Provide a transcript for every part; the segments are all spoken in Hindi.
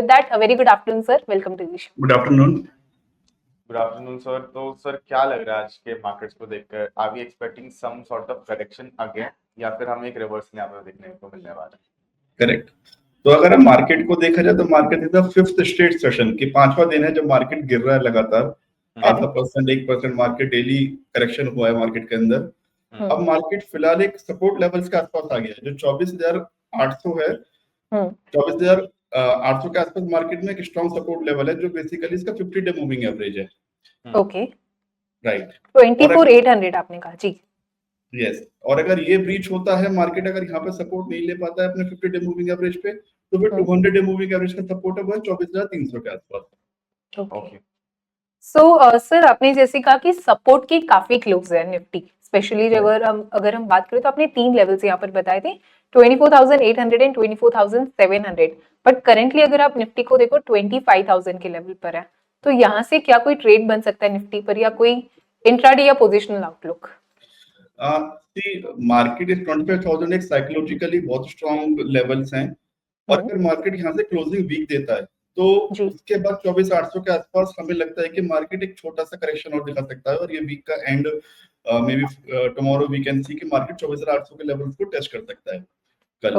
with that, a very good afternoon, sir. Welcome to the show. Good afternoon. Good afternoon sir. तो सर क्या लग रहा है आज के मार्केट्स को देखकर, are we expecting some sort of correction again, या फिर हमें एक रिवर्स यहाँ पर देखने को मिलने वाला है? करेक्ट। तो अगर हम मार्केट को देखा जाए तो market is the fifth straight session की 5वां दिन है जब मार्केट गिर रहा है लगातार 0.5% 1% मार्केट डेली करेक्शन हुआ है मार्केट के अंदर। अब मार्केट फिलहाल एक सपोर्ट लेवल्स के आसपास आ गया है जो 24,800 है। 24,800 के आसपास मार्केट में एक स्ट्रॉन्ग सपोर्ट लेवल है जो बेसिकली इसका 50 डे मूविंग एवरेज है। Okay, right. 24,800 आपने कहा जी। यस, और अगर ये ब्रीच होता है मार्केट अगर यहाँ पे सपोर्ट नहीं ले पाता है अपने 50 डे मूविंग एवरेज पे तो फिर 200 डे मूविंग एवरेज का सपोर्ट है वो 24,300 के आसपास। ओके, सो सर आपने जैसे कहा कि सपोर्ट की काफी क्लोज है निफ्टी, स्पेशली अगर हम बात करें तो आपने 3 लेवल्स यहाँ पर बताए थे, 24,800 एंड 24,700, बट करेंटली अगर आप निफ्टी को देखो 25,000 के लेवल पर है, तो यहाँ से क्या कोई ट्रेड बन सकता है निफ्टी पर या कोई इंट्राडे या पोजिशनल आउटलुक? मार्केट इज 25,000 एक साइकोलॉजिकली बहुत स्ट्रॉन्ग लेवल्स हैं और अगर मार्केट यहाँ से क्लोजिंग वीक देता है तो उसके बाद 24,800 के आसपास हमें लगता है कि मार्केट एक छोटा सा करेक्शन और दिखा सकता है और ये वीक का end maybe tomorrow we can see कि मार्केट 24,800 के लेवल्स को टेस्ट कर सकता है कल।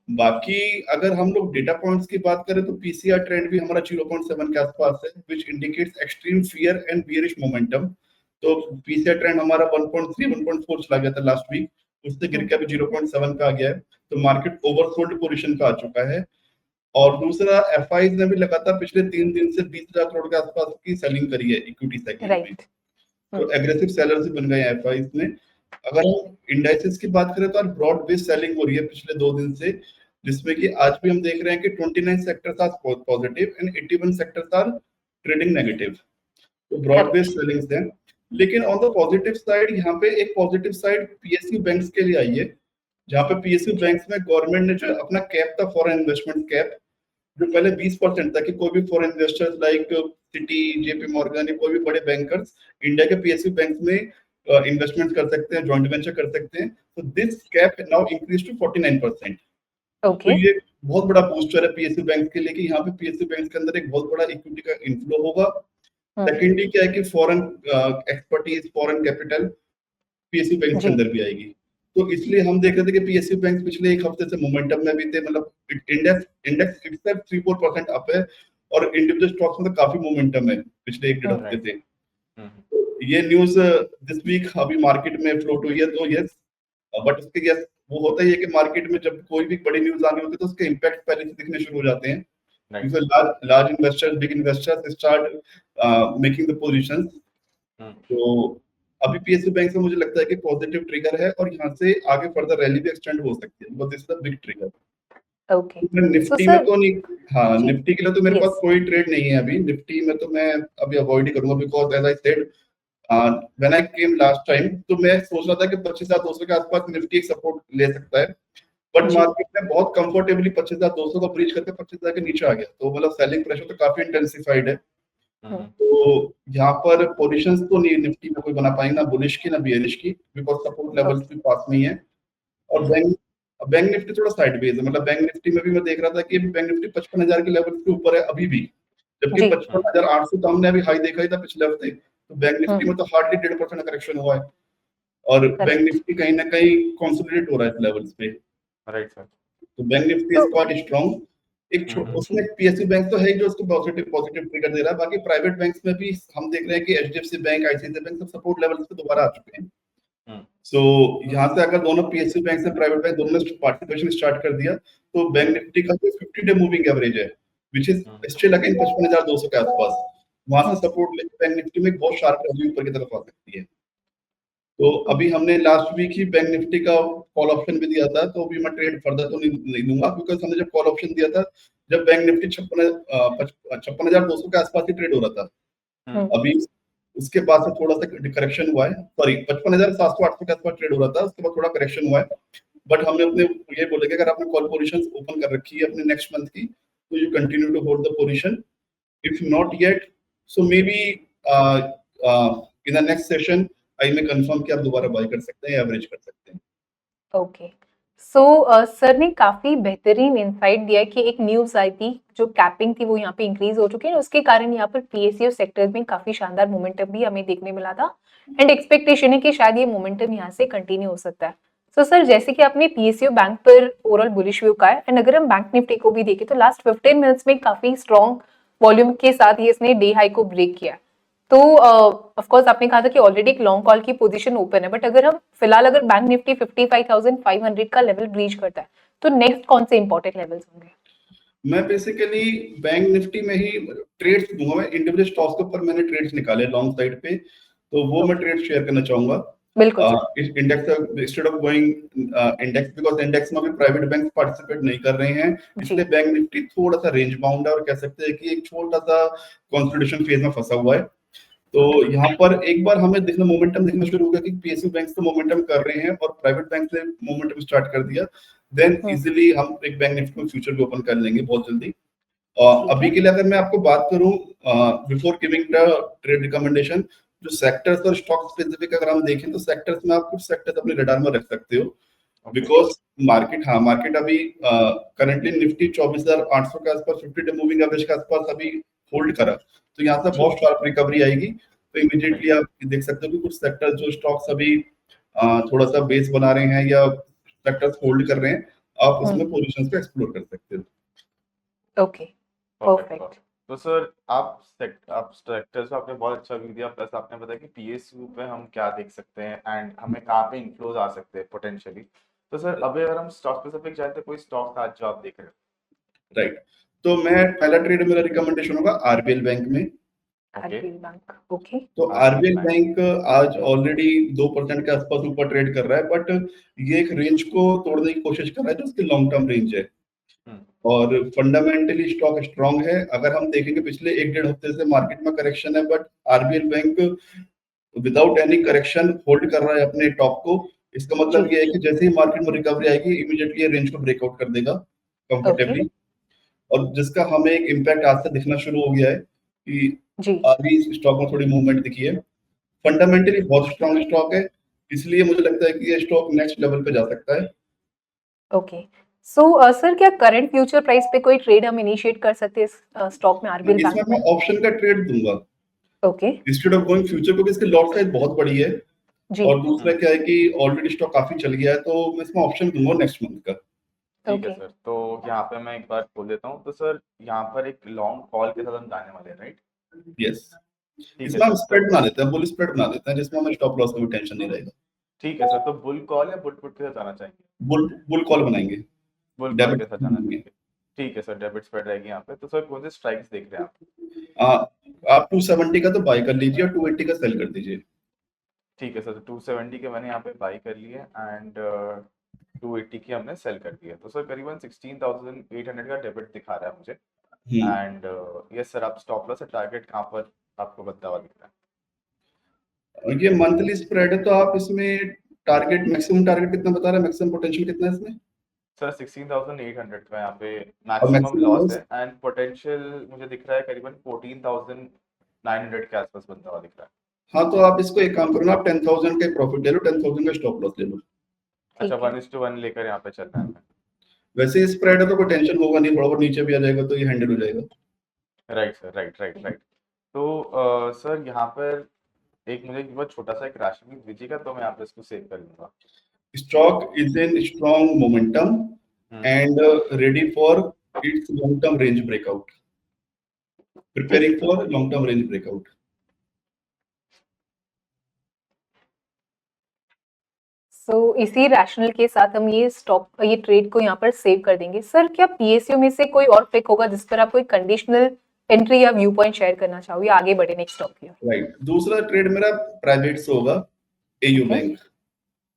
बाकी अगर हम लोग डेटा पॉइंट्स की बात करें तो पीसीआर ट्रेंड भी हमारा 0.7 के आसपास है which indicates extreme fear and bearish momentum. तो पीसीआर ट्रेंड हमारा 1.3 1.4 चला गया था लास्ट वीक, उससे गिर के अभी 0.7 का आ गया है, तो मार्केट ओवरसोल्ड पोजीशन का आ चुका है। और दूसरा एफआईज ने भी लगातार पिछले 3 दिन से 20,000 करोड़ के आसपास की सेलिंग करी है इक्विटी सेगमेंट में, तो एग्रेसिव सेलर्स भी बन गए हैं एफआईज ने। अगर हम इंडाइसेस की बात करें तो आज ब्रॉड बेस्ड सेलिंग हो रही है पिछले 2 दिन से, जिसमें कि आज भी हम देख रहे हैं कि 29 sectors are positive and 81 sectors are trading negative, तो ब्रॉड बेस्ड सेलिंग्स हैं। लेकिन ऑन द पॉजिटिव साइड यहाँ पे एक पॉजिटिव साइड पीएसयू बैंक्स के लिए आई है, जहाँ पे पीएसयू बैंक्स में गवर्नमेंट ने जो अपना कैप था फॉरेन इन्वेस्टमेंट कैप, जो पहले 20% था कि कोई भी foreign investors like Citi, JP Morgan या कोई भी बड़े बैंकर्स इंडिया के पीएसयू बैंक्स में इन्वेस्टमेंट कर सकते हैं, जॉइंट वेंचर कर सकते हैं, तो this cap now increase to 49%। तो ये बहुत बड़ा बूस्टर है पीएसयू बैंक के लिए कि यहाँ पे पीएसयू बैंक के अंदर एक बहुत बड़ा इक्विटी का इनफ्लो होगा। सेकेंडली क्या है कि foreign expertise, foreign capital PSU bank के अंदर भी आएगी, तो इसलिए हम देख रहे थे कि पीएसयू बैंक पिछले एक हफ्ते से मोमेंटम में भी थे, मतलब इंडेक्स इटसेल्फ 3-4% अप है और इंडिविजुअल स्टॉक्स में तो काफी मोमेंटम है पिछले 1-1.5 हफ्ते से। तो ये न्यूज दिस वीक अभी मार्केट में फ्लोट हुई है, तो यस, बट उसके यस वो होता ही है कि मार्केट में जब कोई भी बड़ी न्यूज आनी होती है तो उसके इम्पैक्ट पहले से दिखने शुरू हो जाते हैं। Large investors, big investors start making the positions. तो अभी पीएसयू बैंक से मुझे लगता है कि पॉजिटिव ट्रिगर है और यहाँ से आगे फर्दर रैली भी एक्सटेंड हो सकती है, but this is the big trigger. Okay, Nifty में तो नहीं, हाँ निफ्टी के लिए तो मेरे पास कोई ट्रेड नहीं है अभी। निफ्टी में तो मैं अभी अवॉइड ही करूंगा because as I said when I came last time तो मैं सोच रहा था कि 25,200 के आसपास निफ्टी एक सपोर्ट ले सकता है, बट मार्केट में बहुत कंफर्टेबली 25,200 को ब्रीच करके 25,000 के नीचे आ गया, तो मतलब सेलिंग प्रेशर तो काफी इंटेंसिफाइड है। तो यहाँ पर पोजीशंस तो नहीं निफ्टी में कोई बना पाएंगे, ना बुलिश की ना बियरिश की, बिकॉज सपोर्ट लेवल्स भी पास में है। और बैंक निफ्टी थोड़ा साइडवेज है, मतलब बैंक निफ्टी में भी मैं देख रहा था कि बैंक निफ्टी 55,000 के लेवल के ऊपर है अभी भी, जबकि 55,800 तो हमने अभी हाई देखा ही था पिछले हफ्ते, तो बैंक निफ्टी में तो हार्डली 1.5% करेक्शन हुआ है और बैंक निफ्टी कहीं ना कहीं कंसोलिडेट हो रहा है इस लेवल्स पे। राइट सर, तो bank Nifty is quite strong. एक उसमें पीएसयू बैंक तो है जो उसको पॉजिटिव ट्रिगर दे रहा है, बाकी प्राइवेट बैंक्स में भी हम देख रहे हैं कि एचडीएफसी बैंक, आईसीआईसीआई बैंक सब सपोर्ट लेवल्स पे दोबारा आ चुके हैं। सो यहाँ से अगर दोनों पीएसयू बैंक से प्राइवेट बैंक दोनों ने पार्टिसिपेशन स्टार्ट कर दिया तो बैंक निफ्टी का 50 डे मूविंग एवरेज है व्हिच इज स्टिल अगेन 55,200 के आसपास, वहां से सपोर्ट लेके बैंक निफ्टी में बहुत शार्प रैली ऊपर की तरफ आ सकती है। तो अभी हमने लास्ट वीक ही बैंक निफ्टी का कॉल ऑप्शन भी दिया था, तो अभी मैं ट्रेड फर्दर तो नहीं दूंगा बिकॉज हमने जब कॉल ऑप्शन दिया था जब बैंक निफ्टी 56,200 के आसपास ही ट्रेड हो रहा था। अभी उसके बाद से थोड़ा सा करेक्शन हुआ है, सॉरी 55,700-800 के आसपास ट्रेड हो रहा था, उसके बाद थोड़ा करेक्शन हुआ है, बट हमने अपने ये बोले कि अगर आपने कॉल पोजीशंस ओपन कर रखी है अपने नेक्स्ट मंथ की तो you continue to hold the position, if not yet so maybe in the next session I में कंफर्म कि आप दोबारा बाय कर सकते हैं, एवरेज कर सकते हैं। ओके, सर ने काफी बेहतरीन इंसाइट दिया कि एक न्यूज आई थी जो कैपिंग थी वो यहाँ पे इंक्रीज हो चुकी है, उसके कारण यहाँ पर पीएसयू सेक्टर में काफी शानदार मोमेंटम भी हमें देखने मिला था एंड एक्सपेक्टेशन है कि शायद ये मोमेंटम यहाँ से कंटिन्यू हो सकता है। सर जैसे कि आपने पीएसयू बैंक पर ओवरऑल बुलिश व्यू का है एंड अगर हम बैंक निफ्टी को भी देखें तो लास्ट 15 मिनट्स में काफी स्ट्रॉन्ग वॉल्यूम के साथ ही इसने डे हाई को ब्रेक किया है। तो ऑफ कोर्स आपने कहा था कि ऑलरेडी एक लॉन्ग कॉल की पोजीशन ओपन है, बट अगर हम फिलहाल अगर बैंक निफ्टी 55,500 का लेवल ब्रीच करता है तो नेक्स्ट कौन से इंपॉर्टेंट लेवल्स होंगे? मैं बेसिकली बैंक निफ्टी में ही ट्रेड्स दूंगा। मैं इंडिविजुअल स्टॉक्स के ऊपर मैंने ट्रेड्स निकाले लॉन्ग साइड पे, तो वो मैं ट्रेड शेयर करना चाहूंगा। बिल्कुल इस index instead of going index, because index में अभी प्राइवेट बैंक पार्टिसिपेट नहीं कर रहे हैं, इसलिए बैंक निफ्टी थोड़ा सा रेंज बाउंड है और कह सकते हैं कि एक छोटा सा कंसोलिडेशन फेज में फंसा हुआ है। तो यहाँ पर एक बार हमें देखना मोमेंटम देखना शुरू हो गया कि पीएसयू बैंक तो मोमेंटम कर रहे हैं और प्राइवेट बैंक ने मोमेंटम स्टार्ट कर दिया, देन इजीली हम एक बैंक निफ्टी में फ्यूचर भी ओपन कर लेंगे बहुत जल्दी। अभी के लिए अगर मैं आपको बात करूं, before giving the trade recommendation, जो सेक्टर्स और स्टॉक स्पेसिफिक अगर हम देखें तो सेक्टर्स में आप कुछ सेक्टर्स अपने रडार में रख सकते हो, बिकॉज मार्केट अभी करंटली निफ्टी 24,800 के आसपास 50 डे मूविंग एवरेज के आसपास अभी होल्ड करा, तो यहाँ से बहुत शार्प रिकवरी आएगी। तो इमीडिएटली आप देख सकते हो कि कुछ सेक्टर जो स्टॉक्स अभी थोड़ा सा बेस बना रहे हैं या सेक्टर्स होल्ड कर रहे हैं, आप उसमें पोजीशंस को एक्सप्लोर कर सकते हो। Okay, perfect. तो सर आप सेक्टर्स आपने बहुत अच्छा व्यू दिया, प्लस आपने बताया कि पीएसयू पे हम क्या देख सकते हैं एंड हमें कहाँ पे इन्फ्लोज आ सकते हैं पोटेंशियली। तो सर अभी अगर हम स्टॉक स्पेसिफिक जाए तो कोई स्टॉक आज जो आप देख रहे हो? राइट, तो मैं पहला ट्रेड मेरा रिकमेंडेशन होगा आरबीएल बैंक में। RBL bank, okay. तो आरबीएल बैंक आज ऑलरेडी 2% के आसपास ऊपर ट्रेड कर रहा है, बट ये एक रेंज को तोड़ने की कोशिश कर रहा है जो उसकी लॉन्ग टर्म रेंज है और फंडामेंटली स्टॉक स्ट्रांग है। अगर हम देखेंगे पिछले 1-1.5 हफ्ते से मार्केट में करेक्शन है, but RBL bank without any correction hold कर रहा है अपने टॉप को। इसका मतलब ये है कि जैसे ही मार्केट में रिकवरी आएगी इमीडिएटली ये रेंज को ब्रेकआउट कर देगा कंफर्टेबली, और जिसका हमें एक इम्पैक्ट आज से दिखना शुरू हो गया है कि अभी स्टॉक में थोड़ी मूवमेंट दिखी है। फंडामेंटली बहुत स्ट्रांग स्टॉक है, इसलिए मुझे लगता है कि ये स्टॉक नेक्स्ट लेवल पे जा सकता है। ओके, सर क्या करंट फ्यूचर प्राइस पे कोई ट्रेड हम इनिशिएट कर सकते हैं स्टॉक में आरबीएल बैंक इसमें मैं ऑप्शन का ट्रेड दूंगा okay instead of going future, क्योंकि इसकी लॉट साइज बहुत बड़ी है जी। और दूसरा क्या है कि ऑलरेडी स्टॉक काफी चल गया है, तो मैं इसमें ऑप्शन दूंगा नेक्स्ट मंथ का। ठीक है सर, तो यहाँ पे मैं एक बार खोल देता हूँ। तो सर यहाँ पर एक लॉन्ग कॉल के साथ हम जाने वाले हैं, राइट? यस, इसमें हम स्प्रेड बना देते हैं, बुल स्प्रेड बना देते हैं जिसमें हमें स्टॉप लॉस का भी टेंशन नहीं रहेगा। ठीक है सर, तो बुल कॉल या बुल पुट के साथ जाना चाहेंगे? बुल कॉल बनाएंगे, बुल कॉल के साथ जाना चाहेंगे। ठीक है सर, डेबिट स्प्रेड रहेगी यहाँ पे। तो सर कौन से स्ट्राइक्स देख रहे हैं आप 270 का तो बाय कर लीजिए और 280 का सेल कर दीजिए। ठीक है सर, तो 270 के मैंने यहाँ पे बाई कर लिए एंड 280 की हमने सेल कर दिया। तो सर करीबन 16,800 का डेबिट दिखा रहा है मुझे एंड यस सर, आप स्टॉप लॉस से टारगेट कहाँ पर आपको बनता हुआ दिख रहा है? ये मंथली स्प्रेड है, तो आप इसमें टारगेट मैक्सिमम टारगेट कितना बता रहा है, मैक्सिमम पोटेंशियल कितना है इसमें? सर 16,800 का यहाँ पे मैक्सिमम लॉस है एंड पोटेंशियल मुझे दिख रहा है करीबन 14,900 के आसपास बनता हुआ दिख रहा है। हाँ, तो आप इसको एक काम करो ना, आप 10,000 का प्रॉफिट ले लो, 10,000 का स्टॉप लॉस ले लो। अच्छा, 1:1 लेकर यहाँ पे चल रहा है। वैसे स्प्रेड है तो कोई टेंशन होगा नहीं, थोड़ा बहुत नीचे भी आ जाएगा तो ये हैंडल हो जाएगा। Right sir, right. तो सर यहाँ पर एक मुझे बहुत छोटा सा एक राशि भी दीजिएगा तो मैं यहाँ पे इसको सेव कर लूंगा। Stock is in strong momentum and ready for its long term range breakout, preparing for long term range breakout. इसी रैशनल के साथ हम ये ट्रेड को यहाँ पर सेव कर देंगे। सर क्या पीएसयू में से कोई और पिक होगा जिस पर आप कोई कंडीशनल एंट्री या व्यू पॉइंट शेयर करना चाहोगे, आगे बढ़े नेक्स्ट स्टॉक की? राइट, दूसरा ट्रेड मेरा प्राइवेट से होगा AU bank.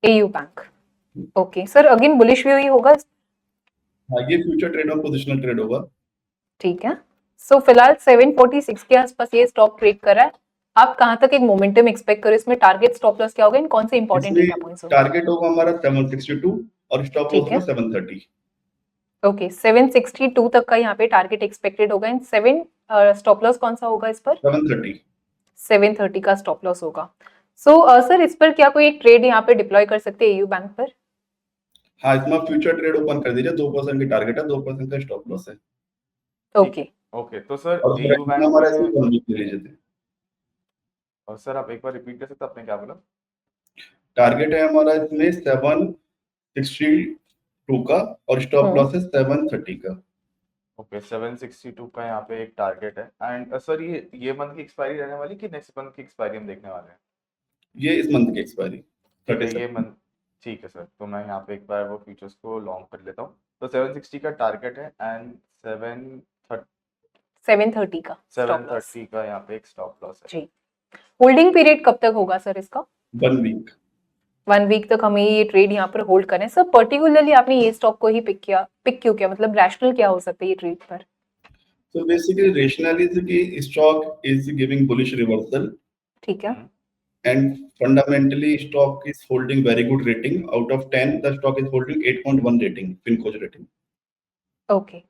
AU bank, okay sir, again bullish view ही होगा? हाँ, ये फ्यूचर ट्रेड और पोजिशनल ट्रेड होगा। ठीक है, फिलहाल 746 के आसपास ये स्टॉक ट्रेड कर रहा है। आप कहां तक एक मोमेंटम एक्सपेक्ट करो इसमें? टारगेट स्टॉप लॉस क्या होगा, इन कौन से इंपॉर्टेंट डेटा पॉइंट्स होंगे? टारगेट होगा हमारा 762 और स्टॉप लॉस होगा 730। ओके, 762 तक का यहाँ पे टारगेट एक्सपेक्टेड होगा एंड स्टॉप लॉस कौन सा होगा इस पर? 730 का स्टॉप लॉस होगा। सर इस पर क्या कोई एक ट्रेड यहाँ पे डिप्लॉय कर सकते हैं एयू बैंक पर? हाँ, इसमें फ्यूचर ट्रेड ओपन कर दीजिए, 2% की टारगेट है, 2% का स्टॉप लॉस है। ओके। ओके, तो सर और जीरो बैंक हमारा में, इसमें 1 वीक ले लीजिए थे। और सर आप एक बार रिपीट कर सकते हैं, आपने क्या बोला? टारगेट है हमारा इसमें 762 का और स्टॉप लॉस है 730 का। ओके, 762 का यहाँ पे एक टारगेट है। एंड सर ये मंथ की एक्सपायरी रहने वाली कि नेक्स्ट मंथ की एक्सपायरी हम देखने वाले हैं? ये इस मंथ की एक्सपायरी ठीक है, 30 ये मंथ, ठीक है सर, तो मैं यहाँ पे एक बार वो फ्यूचर्स को लॉन्ग कर लेता हूँ। तो 760 का टारगेट है एंड 730 का स्टॉप लॉस 730 का यहाँ पे एक स्टॉप लॉस है। जी। होल्डिंग पीरियड कब तक होगा सर इसका? 1 वीक। 1 वीक तक हमें ये ट्रेड यहाँ पर होल्ड करें। सर पर्टिकुलरली आपने ये स्टॉक को ही पिक क्यों किया, मतलब रैशनल क्या हो सकता है ये ट्रेड पर? So basically rationale is कि stock is giving bullish reversal ठीक है। and fundamentally stock is holding very good rating. Out of 10 the stock is holding 8.1 rating, Finco's rating. Okay,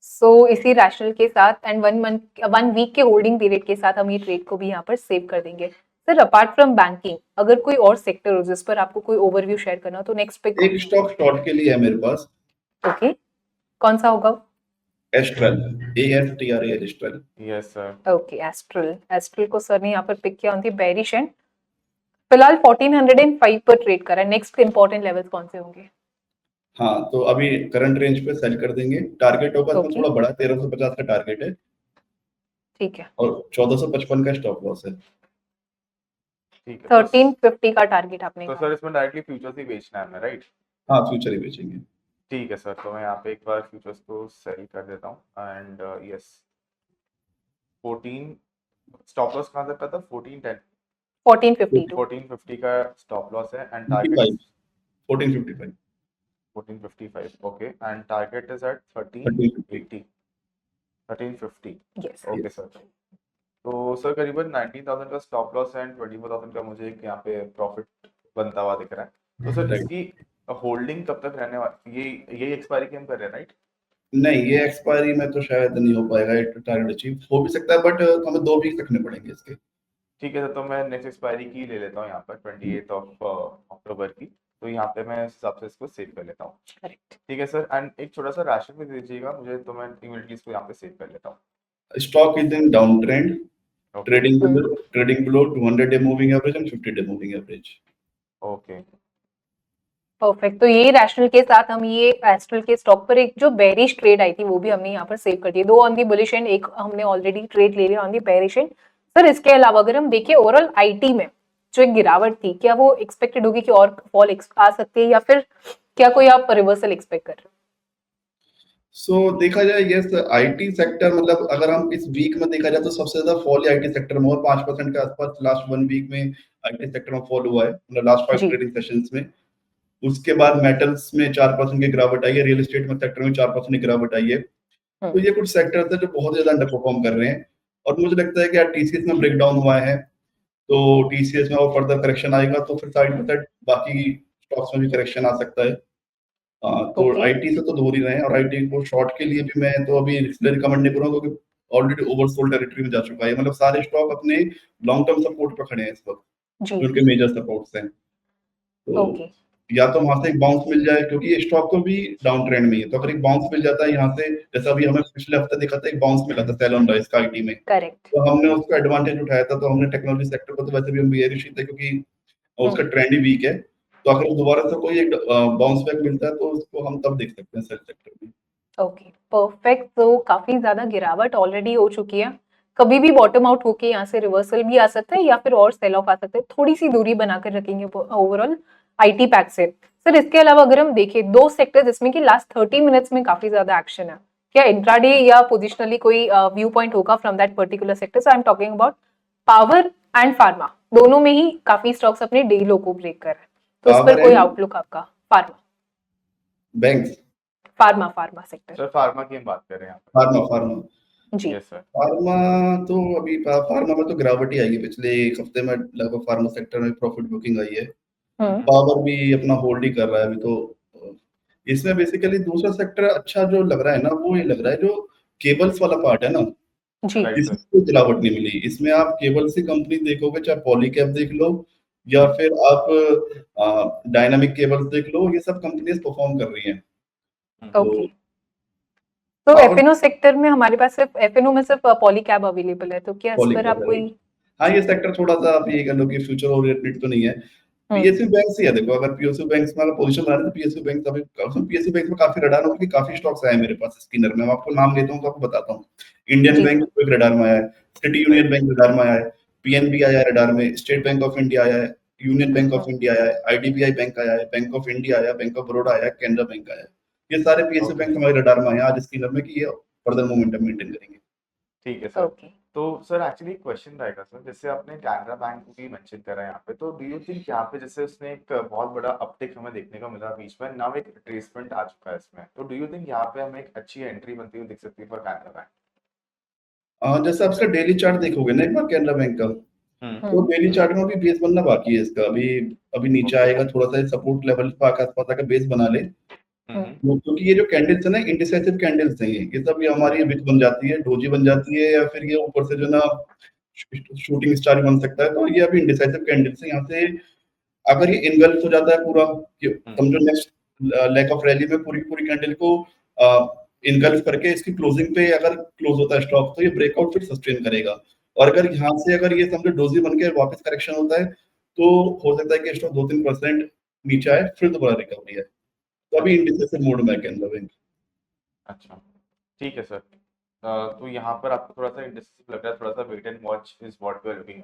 सो इसी रैशनल के साथ एंड 1 वीक के होल्डिंग पीरियड के साथ हम ये ट्रेड को भी यहाँ पर सेव कर देंगे। सर अपार्ट फ्रॉम बैंकिंग अगर कोई और सेक्टर हो जिस पर आपको कोई ओवरव्यू शेयर करना हो तो नेक्स्ट पिक एक स्टॉक शॉर्ट के लिए है मेरे पास, ओके, कौन सा होगा? Astral, ASTRAL, astral. Yes sir. Okay, astral को सर ने यहाँ पर पिक किया ऑन दी बेरिश एंड फिलहाल 1405 पर ट्रेड करा है। नेक्स्ट इंपॉर्टेंट लेवल्स कौन से होंगे? हाँ, तो अभी करंट रेंज पे सेल कर देंगे। टारगेट होगा इसमें Okay. थोड़ा बड़ा, 1350 का टारगेट है ठीक है, और 1455 का स्टॉप लॉस है। ठीक है, तो 1350 का टारगेट आपने तो कहा। सर इसमें डायरेक्टली फ्यूचर्स ही बेचना है हमें, राइट? हाँ, फ्यूचर ही बेचेंगे। ठीक है सर, तो मैं यहाँ पे एक बार फ्यूचर्स को सेल कर देता हूँ एंड यस 14 स्टॉप लॉस कहाँ तक का था? 1410 1452 1450 का स्टॉप लॉस है and 55, target 1455, 1455 okay and target is at 1350। 1350 yes. Okay sir. तो सर करीबन 19,000 का स्टॉप लॉस है एंड 24,000 का मुझे एक यहाँ पे प्रॉफिट बनता हुआ दिख रहा है। तो सर Right. इसकी होल्डिंग कब तक रहने वाली? ये एक्सपायरी की हम कर रहे हैं, राइट? नहीं, ये एक्सपायरी में तो शायद नहीं हो पाएगा, ये टारगेट अचीव हो भी सकता है बट हमें 2 वीक रखने पड़ेंगे इसके। ठीक है सर, तो मैं नेक्स्ट एक्सपायरी की ले लेता हूँ यहाँ पर 28 अक्टूबर की। तो यहाँ पे मैं इस हिसाब से इसको सेव कर लेता हूँ। करेक्ट। ठीक है सर, एंड एक छोटा सा राशन भी दे दीजिएगा मुझे, तो मैं इमीडिएटली इसको यहाँ पे सेव कर लेता हूँ। Stock is in down trend, okay trading below 200 day moving average and 50 day moving average. Okay perfect. तो ये रैशनल के साथ हम ये एस्ट्रल के स्टॉक पर एक जो बेरिश ट्रेड आई थी वो भी हमने यहाँ पर सेव कर दी। 2 ऑन दी बुलिश एंड एक हमने ऑलरेडी ट्रेड ले लिया on the bearish and. Sir इसके अलावा अगर हम देखें ओवरऑल आईटी में जो एक गिरावट थी, क्या वो एक्सपेक्टेड होगी कि और फॉल आ सकती है या फिर क्या कोई आप रिवर्सल एक्सपेक्ट कर रहे हो? सो देखा जाए यस, आईटी सेक्टर मतलब अगर हम इस वीक में देखा जाए तो सबसे ज्यादा फॉल आईटी सेक्टर में, और 5% के आसपास लास्ट 1 वीक में आईटी सेक्टर में फॉल हुआ है, मतलब लास्ट 5 जी। ट्रेडिंग सेशंस में। उसके बाद मेटल्स में 4% की गिरावट आई है, रियल एस्टेट में सेक्टर में 4% की गिरावट आई है। तो ये कुछ सेक्टर्स है जो बहुत ज्यादा अंडर परफॉर्म कर रहे हैं और मुझे लगता है कि यार टीसीएस में ब्रेक डाउन हुआ है, तो टीसीएस में और फर्दर करेक्शन आएगा तो फिर साइड बाय साइड बाकी स्टॉक्स में भी करेक्शन आ सकता है। तो Okay. आईटी से तो दूर ही रहे, और आईटी को शॉर्ट के लिए भी मैं तो अभी इसलिए रिकमेंड नहीं करूंगा क्योंकि ऑलरेडी ओवरसोल्ड टेरिटरी में जा चुका है, मतलब सारे स्टॉक अपने लॉन्ग टर्म सपोर्ट पर खड़े हैं इस वक्त, जी। जो उनके मेजर सपोर्ट्स हैं। तो ओके। या तो वहां से एक बाउंस मिल जाए क्योंकि ये स्टॉक तो भी डाउन ट्रेंड में ही है, तो अगर एक बाउंस मिल जाता है यहाँ से, जैसा अभी हमें पिछले हफ्ते देखा था एक बाउंस मिला था सेल ऑन राइज का आईटी में, करेक्ट। तो हमने उसका एडवांटेज उठाया था। तो हमने टेक्नोलॉजी सेक्टर को तो वैसे भी हम बेयरिश ही थे क्योंकि उसका ट्रेंड ही वीक है, तो अगर दोबारा से कोई एक बाउंस बैक मिलता है तो उसको हम तब देख सकते हैं सेल सेक्टर में। Okay perfect. तो काफी ज्यादा गिरावट ऑलरेडी हो चुकी है, कभी भी बॉटम आउट होके यहाँ से रिवर्सल भी आ सकता है या फिर और सेल ऑफ आ सकता है। थोड़ी सी दूरी बनाकर रखेंगे ओवरऑल आईटी पैक से। सर इसके अलावा अगर हम देखें 2 सेक्टर जिसमें कि लास्ट 30 मिनट्स में काफी ज्यादा एक्शन है, क्या इंट्राडे या पोजिशनली कोई व्यू पॉइंट होगा from that particular sector? So I am talking about power and pharma, दोनों में ही काफी स्टॉक्स अपने डे लो को ब्रेक कर रहे हैं, तो इस पर कोई आउटलुक आपका? Pharma banks, pharma sector. Sir pharma की हम बात कर रहे हैं यहाँ फार्मा जी। Yes sir. फार्मा तो अभी फार्मा में तो गिरावट ही आई है, पिछले एक हफ्ते में लगभग फार्मा सेक्टर में प्रॉफिट बुकिंग आई है। पावर भी अपना होल्ड ही कर रहा है अभी, तो इसमें बेसिकली दूसरा सेक्टर अच्छा जो लग रहा है ना, वो ये लग रहा है जो केबल्स वाला पार्ट है ना, जी। राइट इसमें सर। कोई गिरावट नहीं मिली। इसमें आप केबल से कंपनी देखोगे, चाहे पॉलीकैब देख लो, या फिर आप डायनामिक केबल्स देख लो, ये सब कंपनीज परफॉर्म कर रही हैं। ओके, तो एफएनओ सेक्टर में हमारे पास सिर्फ एफएनओ में सिर्फ पॉलीकैब अवेलेबल है, तो क्या इस पर आप कोई? हाँ, ये सेक्टर थोड़ा सा आप ये कह लो कि फ्यूचर ओरिएंटेड तो नहीं है। पीएसयू बैंक से है, देखो अगर पीएसयू बैंक में अगर पोजीशन बना रहे तो पीएसयू बैंक अभी पीएसयू बैंक में काफी रडार होगी, काफी स्टॉक्स आए मेरे पास स्कैनर में, मैं आपको नाम लेता हूँ तो आपको बताता हूँ। इंडियन बैंक एक रडार में आया है, सिटी यूनियन बैंक रडार में आया है, पीएनबी आया है रडार में, स्टेट बैंक ऑफ इंडिया आया है, यूनियन बैंक ऑफ इंडिया आया है, आईडीबीआई बैंक आया है, बैंक ऑफ इंडिया आया है, बैंक ऑफ बड़ौदा आया है, कैनरा बैंक आया है। ये सारे पीएसयू बैंक हमारे रडार में आए हैं आज स्कैनर में कि ये फर्दर मोमेंटम मेंटेन करेंगे। ठीक है सर। तो सर एक्चुअली क्वेश्चन रहेगा सर, जैसे आपने कैनरा बैंक को भी मेंशन करा है यहाँ पे, तो डू यू थिंक यहाँ पे जैसे उसने एक बहुत बड़ा अपटिक हमें देखने को मिला बीच में, नाउ एक रिट्रेसमेंट आ चुका है इसमें, तो डू यू थिंक यहाँ पे हमें एक अच्छी एंट्री बनती हुई दिख सकती है फॉर कैनरा बैंक? जैसे आप इसका डेली चार्ट देखोगे ना एक बार कैनरा बैंक का, तो डेली चार्ट में अभी बेस बनना बाकी है इसका, अभी नीचे आएगा, थोड़ा सा सपोर्ट लेवल पे आसपास आकर बेस बना ले, क्योंकि ये जो कैंडल्स है ना इंडिसाइसिव कैंडल्स हैं, ये सब ये हमारी विक बन जाती है, डोजी बन जाती है, या फिर ये ऊपर से जो ना शूटिंग स्टार बन सकता है, तो ये अभी इंडिसाइसिव कैंडल्स है। यहाँ से अगर ये इनगल्फ हो जाता है पूरा, समझो नेक्स्ट लेग ऑफ रैली में पूरी पूरी कैंडल को इनगल्फ करके इसकी क्लोजिंग पे अगर क्लोज होता है स्टॉक, तो ये ब्रेकआउट फिर सस्टेन करेगा। और अगर यहाँ से अगर ये समझो डोजी बन के वापस करेक्शन होता है, तो हो सकता है कि स्टॉक 2-3% नीचे आए, फिर दोबारा रिकवरी है। तो अभी इंडिसाइसिव मोड में है कैनरा बैंक। अच्छा, ठीक है सर। तो यहाँ पर आपको थोड़ा सा इंडिसाइसिव लग रहा है, थोड़ा सा wait and watch is what we are looking,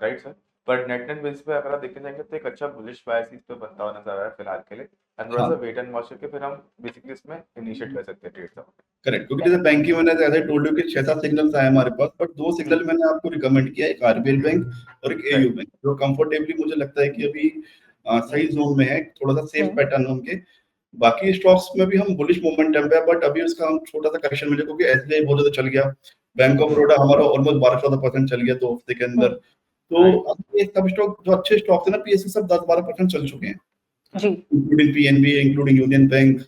right sir? But net basis पे अगर आप देखने जाएंगे तो एक अच्छा बुलिश बायस इस पे बनता हुआ नजर आ रहा है फिलहाल के लिए, एंड थोड़ा सा वेट एंड वॉच करके फिर हम बेसिकली इसमें इनिशिएट कर सकते हैं ट्रेड्स। करेक्ट, क्योंकि जैसे बैंक की मैंने जैसे टोल्ड यू कि 6-7 सिग्नल्स आए हमारे पास, बट 2 सिग्नल मैंने आपको रिकमेंड किया, एक आरबीएल बैंक और एक एयू बैंक, जो कंफर्टेबली मुझे लगता है कि अभी सही जोन में है, थोड़ा सा सेफ पैटर्न उनके। बाकी स्टॉक्स में भी हम बुलिश मोमेंटम पे है, बट अभी उसका हम छोटा सा करेक्शन मिले, क्योंकि एसबीआई बहुत ज्यादा चल गया, बैंक ऑफ बड़ौदा हमारा ऑलमोस्ट 12-14% चल गया 2 हफ्ते के अंदर। तो अब ये सब स्टॉक जो अच्छे स्टॉक्स है ना पीएसयू, सब 10-12% चल चुके हैं जी, including PNB, including union bank.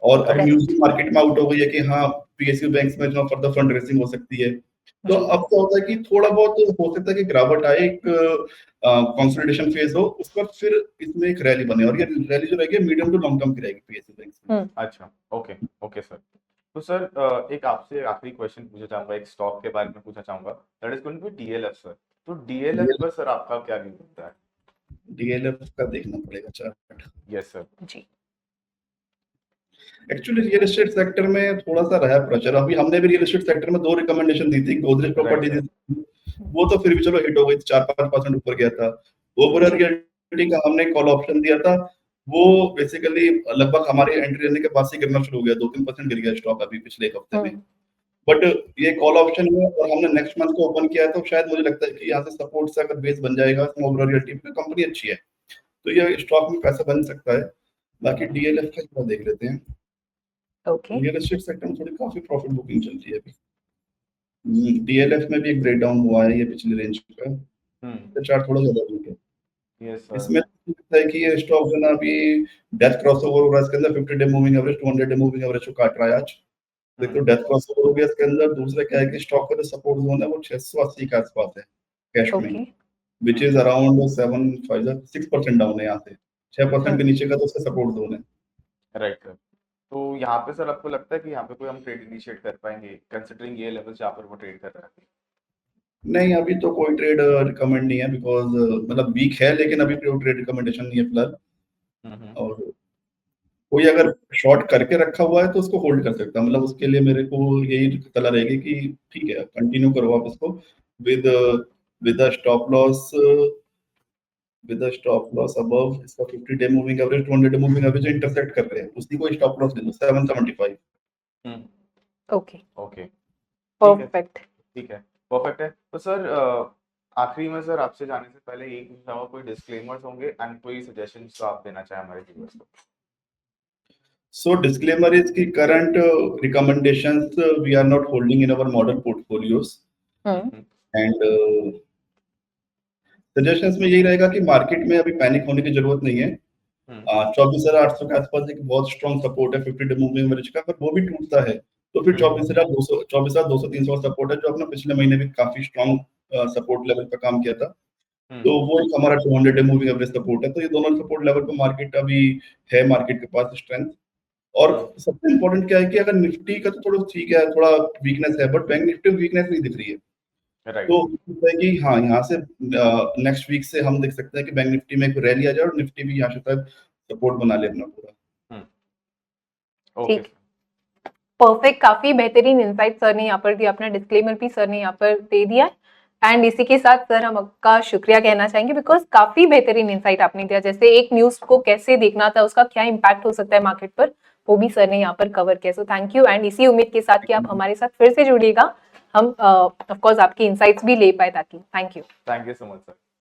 और अब न्यूज़ मार्केट में आउट हो गई है कि हाँ पीएसयू बैंक्स में जो फर्दर फंड रेजिंग हो सकती है। तो अब क्या होता है कि थोड़ा बहुत हो सकता है कि गिरावट आए, एक कंसोलिडेशन फेज हो, उस पर फिर इसमें एक रैली बने, और ये रैली जो रहेगी मीडियम टू लॉन्ग टर्म की रहेगी पीएसयू बैंक्स में। अच्छा, ओके ओके सर। तो सर एक आपसे आखिरी क्वेश्चन पूछना चाहूंगा, एक स्टॉक के बारे में पूछना चाहूंगा, that is going to be DLF sir. तो डीएलएफ पर सर आपका क्या व्यू होता है? डीएलएफ का देखना पड़ेगा chart. Yes sir ji. Actually real estate sector में थोड़ा सा रहा प्रेशर, अभी हमने भी रियल एस्टेट सेक्टर में 2 रिकमेंडेशन दी थी, गोदरेज प्रॉपर्टी दी थी, वो तो फिर भी चलो हिट हो गई, 4-5% ऊपर गया था। ओवरऑल रियलिटी का हमने कॉल ऑप्शन दिया था, वो बेसिकली लगभग हमारे एंट्री लेने के बाद से गिरना शुरू हो गया, 2-3% गिर गया स्टॉक अभी पिछले एक हफ्ते में। बट ये कॉल ऑप्शन है और हमने नेक्स्ट मंथ को ओपन किया है, तो शायद मुझे लगता है कि यहाँ से सपोर्ट से अगर बेस बन जाएगा, ओवरऑल रियलिटी पे कंपनी अच्छी है, तो ये स्टॉक में पैसा बन सकता है। बाकी डीएलएफ का थोड़ा देख लेते हैं। ओके, रियल एस्टेट सेक्टर में थोड़ी काफी प्रॉफिट बुकिंग चल रही है अभी। डीएलएफ में भी एक ब्रेक डाउन हुआ है, ये पिछले रेंज का, तो चार्ट थोड़ा ज्यादा वीक है। यस सर, इसमें लगता है कि ये स्टॉक जो ना अभी डेथ क्रॉसओवर हो रहा है इसके अंदर, 50 day moving average 200 day moving average को काट रहा है आज। देखो डेथ क्रॉसओवर हो गया इसके अंदर। दूसरा क्या है कि स्टॉक का जो सपोर्ट जोन है वो 680 के आसपास है कैश में, व्हिच इज अराउंड 6% डाउन है, यहाँ से 6% के नीचे का तो उसका सपोर्ट जोन है। Right sir. तो यहाँ पे सर आपको लगता है कि यहाँ पे कोई हम ट्रेड इनिशिएट कर पाएंगे कंसीडरिंग ये लेवल जहाँ पर वो ट्रेड कर रहा है? नहीं, अभी तो कोई ट्रेड रिकमेंड नहीं है, बिकॉज मतलब वीक है, लेकिन अभी कोई ट्रेड रिकमेंडेशन नहीं है फिलहाल। और कोई अगर शॉर्ट करके रखा हुआ है तो उसको होल्ड कर सकता है, मतलब उसके लिए मेरे को यही सलाह रहेगी कि ठीक है कंटिन्यू करो आप इसको with with stop loss above इसका 50 day moving average 200 day moving average intersect कर रहे हैं, उसी को स्टॉप लॉस ले लो 775। ओके ओके, परफेक्ट, ठीक है, परफेक्ट है। तो सर आखिरी में सर आपसे जाने से पहले एक पूछना होगा, कोई डिस्क्लेमर्स होंगे एंड कोई सजेशंस जो आप देना चाहें हमारे व्यूअर्स को? So disclaimer is कि current recommendations we are not holding in our model portfolios and suggestions में यही रहेगा कि मार्केट में अभी पैनिक होने की जरूरत नहीं है। 24,800 के आसपास एक बहुत स्ट्रॉन्ग सपोर्ट है 50 डे मूविंग एवरेज का, पर वो भी टूटता है तो फिर 24,200 24,200-300 सपोर्ट है, जो अपना पिछले महीने भी काफी स्ट्रॉन्ग सपोर्ट लेवल पर काम किया था, तो वो एक हमारा 200 डे मूविंग एवरेज सपोर्ट है। तो ये दोनों सपोर्ट लेवल पे मार्केट अभी है, मार्केट के पास स्ट्रेंथ। और सबसे इम्पोर्टेंट क्या है कि अगर निफ्टी का तो थोड़ा ठीक है, थोड़ा वीकनेस है, बट बैंक निफ्टी में वीकनेस नहीं दिख रही है। राइट तो है कि हाँ, यहाँ से नेक्स्ट वीक से हम देख सकते हैं कि बैंक निफ्टी में एक रैली आ जाए और निफ्टी भी यहाँ से शायद सपोर्ट बना ले अपना पूरा। ओके ठीक, परफेक्ट, काफी बेहतरीन इंसाइट सर ने यहाँ पर दिया, अपना डिस्क्लेमर भी सर ने यहाँ पर दे दिया एंड इसी के साथ सर हम आपका शुक्रिया कहना चाहेंगे बिकॉज काफी बेहतरीन इंसाइट आपने दिया, जैसे एक न्यूज को कैसे देखना था, उसका क्या इम्पैक्ट हो सकता है मार्केट पर, वो भी सर ने यहाँ पर कवर किया। सो थैंक यू एंड इसी उम्मीद के साथ कि आप हमारे साथ फिर से जुड़िएगा, हम ऑफ कोर्स आपकी इंसाइट्स भी ले पाए ताकि। Thank you so much sir.